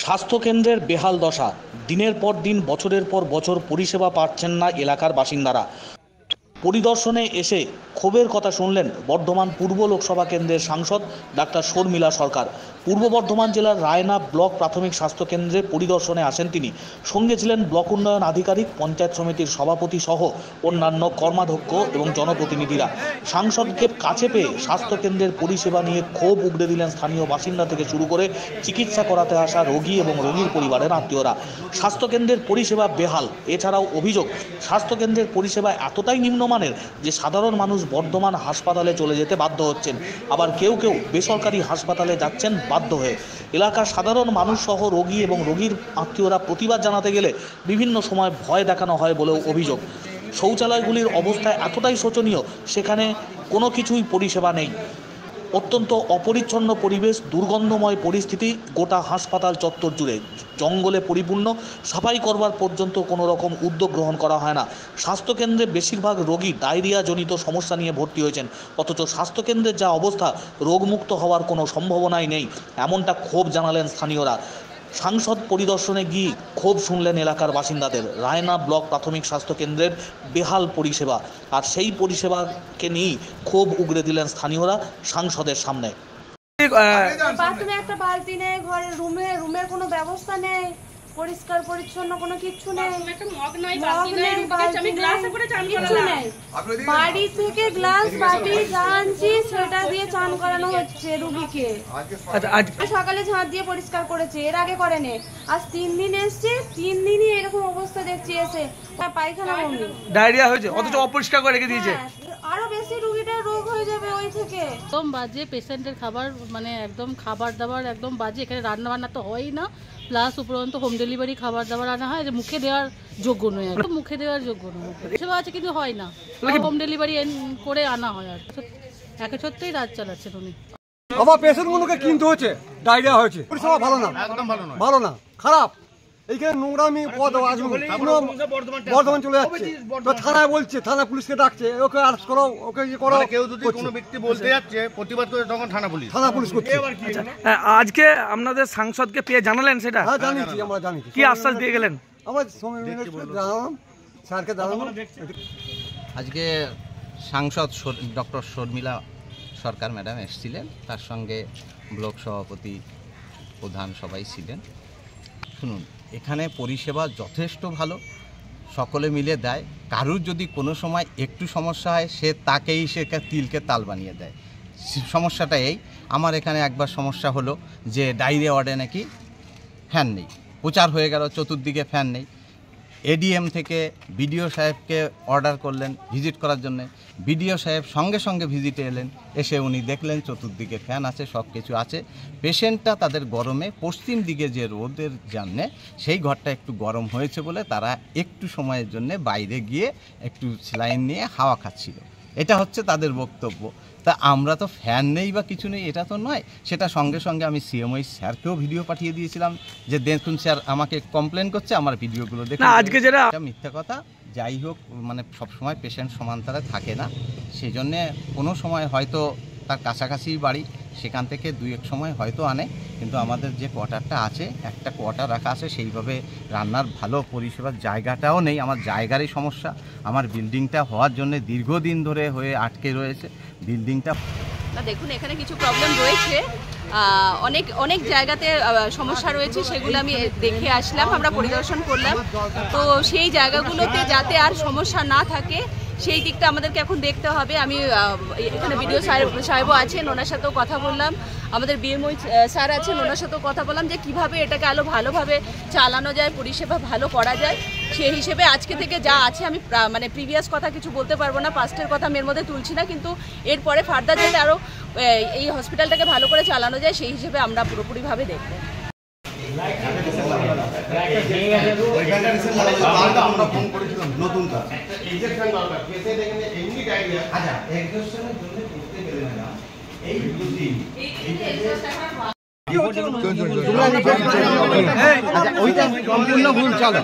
স্বাস্থ্যকেন্দ্রের বেহাল দশা, দিনের পর দিন বছরের পর বছর পরিষেবা পাচ্ছেন না এলাকার বাসিন্দারা। পরিদর্শনে এসে ক্ষোভের কথা শুনলেন বর্ধমান পূর্ব লোকসভা কেন্দ্রের সাংসদ ডাক্তার শর্মিলা সরকার। পূর্ব বর্ধমান জেলার রায়না ব্লক প্রাথমিক স্বাস্থ্যকেন্দ্রে পরিদর্শনে আসেন তিনি। সঙ্গে ছিলেন ব্লক উন্নয়ন আধিকারিক, পঞ্চায়েত সমিতির সভাপতি সহ অন্যান্য কর্মাধ্যক্ষ এবং জনপ্রতিনিধিরা। সাংসদকে কাছে পেয়ে স্বাস্থ্যকেন্দ্রের পরিষেবা নিয়ে ক্ষোভ উগড়ে দিলেন স্থানীয় বাসিন্দা থেকে শুরু করে চিকিৎসা করাতে আসা রোগী এবং রোগীর পরিবারের আত্মীয়রা। স্বাস্থ্যকেন্দ্রের পরিষেবা বেহাল। এছাড়াও অভিযোগ, স্বাস্থ্যকেন্দ্রের পরিষেবা এতটাই নিম্নমানের যে সাধারণ মানুষ বর্ধমান হাসপাতালে চলে যেতে বাধ্য হচ্ছেন, আবার কেউ কেউ বেসরকারি হাসপাতালে যাচ্ছেন বাধ্য হয়ে। এলাকার সাধারণ মানুষ সহ রোগী এবং রোগীর আত্মীয়রা প্রতিবাদ জানাতে গেলে বিভিন্ন সময় ভয় দেখানো হয় বলেও অভিযোগ। শৌচালয়গুলির অবস্থা এতটাই শোচনীয়, সেখানে কোনো কিছুই পরিষেবা নেই। অত্যন্ত অপরিচ্ছন্ন পরিবেশ, দুর্গন্ধময় পরিস্থিতি গোটা হাসপাতাল চত্বর জুড়ে। জঙ্গলে পরিপূর্ণ, সাফাই করবার পর্যন্ত কোনো রকম উদ্যোগ গ্রহণ করা হয় না। স্বাস্থ্যকেন্দ্রে বেশিরভাগ রোগী ডায়রিয়াজনিত সমস্যা নিয়ে ভর্তি হয়েছেন, অথচ স্বাস্থ্যকেন্দ্রের যা অবস্থা, রোগমুক্ত হওয়ার কোনো সম্ভাবনাই নেই, এমনটা ক্ষোভ জানালেন স্থানীয়রা। সাংসদ পরিদর্শনে গিয়ে ক্ষোভ শুনলেন এলাকার বাসিন্দাদের। রায়না ব্লক প্রাথমিক স্বাস্থ্যকেন্দ্রের বেহাল পরিষেবা, আর সেই পরিষেবাকে নিয়েই ক্ষোভ উগড়ে দিলেন স্থানীয়রা সাংসদের সামনে। বাথরুমে একটা বালতি নেই, ঘরের রুমের কোনো ব্যবস্থা নেই, পরিষ্কার পরিচ্ছন্ন কোনো কিছু নেই, বাড়ি থেকে গ্লাস বাটি আনছি, সেটা দিয়ে চান করানো হচ্ছে রুগীকে। সকালে ঝাঁট দিয়ে পরিষ্কার করেছে, এর আগে করেনি। আজ 3 দিন এসছে, 3 দিনই এরকম অবস্থা দেখছি। এসে পায়খানা বমি, ডায়রিয়া হয়েছে, অথচ অপরিষ্কার করে রেখে দিয়েছে। আরো বেশি রুগীটার রোগ হয়ে যাবে ওই থেকে। একদম বাজে পেশেন্টের খাবার, মানে একদম খাবার দাবার একদম বাজে। এখানে রান্না বান্না তো হয়ই না, প্লাস উপরন্ত হোম ডেলিভারি খাবার দাবার আনা হয়, যে মুখে দেওয়ার যোগ্য নয়, একদম মুখে দেওয়ার যোগ্য নয়। সেবা আছে কিন্তু হয় না, হোম ডেলিভারি করে আনা হয়। আর একে সত্যিই রাত চালাচ্ছেন উনি। আমার পেশেন্টগুলোকে কিনতে হচ্ছে, ডায়রিয়া হয়েছে, পরিষেবা ভালো না, একদম ভালো না, খারাপ। এইখানে নোংরামি পদ বর্ধমান চলে যাচ্ছে, থানায় বলছে, থানা পুলিশকে ডাকছে, ওকে অ্যারেস্ট করো, ওকে ইয়ে করো। কেউ যদি কোনো ব্যক্তি বলতে যাচ্ছে, প্রতিবাদ করে, তখন থানা পুলিশ করছে। আজকে আপনাদের সাংসদকে পেয়ে জানালেন সেটা? হ্যাঁ জানিয়েছি, আমরা জানিয়েছি। কি আশ্বাস দিয়ে গেলেন? আমরা জানালাম, স্যারকে জানালাম। আজকে সাংসদ ডক্টর শর্মিলা সরকার ম্যাডাম এসেছিলেন, তার সঙ্গে ব্লক সভাপতি, প্রধান সবাই ছিলেন। শুনুন, এখানে পরিষেবা যথেষ্ট ভালো, সকলে মিলে দেয়। কারুর যদি কোনো সময় একটু সমস্যা হয়, সে তাকেই সে তিলকে তাল বানিয়ে দেয়। সমস্যাটা এই, আমার এখানে একবার সমস্যা হলো যে ডায়রিয়া ওয়ার্ডে নাকি ফ্যান নেই, প্রচার হয়ে গেল চতুর্দিকে ফ্যান নেই। এডিএম থেকে বিডিও সাহেবকে অর্ডার করলেন ভিজিট করার জন্য। বিডিও সাহেব সঙ্গে সঙ্গে ভিজিটে এলেন, এসে উনি দেখলেন চতুর্দিকে ফ্যান আছে, সব কিছু আছে। পেশেন্টটা তাদের গরমে, পশ্চিম দিকে যে রোদের জন্যে সেই ঘরটা একটু গরম হয়েছে বলে তারা একটু সময়ের জন্য বাইরে গিয়ে একটু স্যালাইন নিয়ে হাওয়া খাচ্ছিল। এটা হচ্ছে তাদের বক্তব্য। তা আমরা তো ফ্যান নেই বা কিছু নেই এটা তো নয়। সেটা সঙ্গে সঙ্গে আমি সিএমওই স্যারকেও ভিডিও পাঠিয়ে দিয়েছিলাম যে দেখুন স্যার, আমাকে কমপ্লেন করছে, আমার ভিডিওগুলো দেখুন। আজকে যেটা মিথ্যা কথা, যাই হোক, মানে সবসময় পেশেন্ট সমান্তরে থাকে না, সেই জন্যে কোনো সময় হয়তো তার কাছাকাছি বাড়ি, সেখান থেকে 2-1 সময় হয়তো আনে। কিন্তু আমাদের যে কোয়ার্টারটা আছে, একটা কোয়ার্টার রাখা আছে, সেইভাবে রান্নার ভালো পরিষেবার জায়গাটাও নেই। আমার জায়গারই সমস্যা, আমার বিল্ডিংটা হওয়ার জন্য দীর্ঘদিন ধরে হয়ে আটকে রয়েছে বিল্ডিংটা। না দেখুন, এখানে কিছু প্রবলেম রয়েছে, অনেক জায়গাতে সমস্যা রয়েছে, সেগুলো আমি দেখে আসলাম, আমরা পরিদর্শন করলাম। তো সেই জায়গাগুলোতে যাতে আর সমস্যা না থাকে, সেই দিকটা আমাদেরকে এখন দেখতে হবে। আমি এখানে বিডিও সাহেবও আছেন, ওনার সাথেও কথা বললাম, আমাদের বিএমও স্যার আছেন, ওনার সাথেও কথা বললাম যে কীভাবে এটাকে আরও ভালোভাবে চালানো যায়, পরিষেবা ভালো করা যায়। সেই হিসেবে আজকে থেকে যা আছে, আমি মানে প্রিভিয়াস কথা কিছু বলতে পারবো না, পাস্টের কথা আমি এর মধ্যে তুলছি না, কিন্তু এরপরে ফার্দার যাতে আরও এই হসপিটালটাকে ভালো করে চালানো যায়, সেই হিসেবে আমরা পুরোপুরিভাবে দেখব। সম্পূর্ণ ভুল, চলো।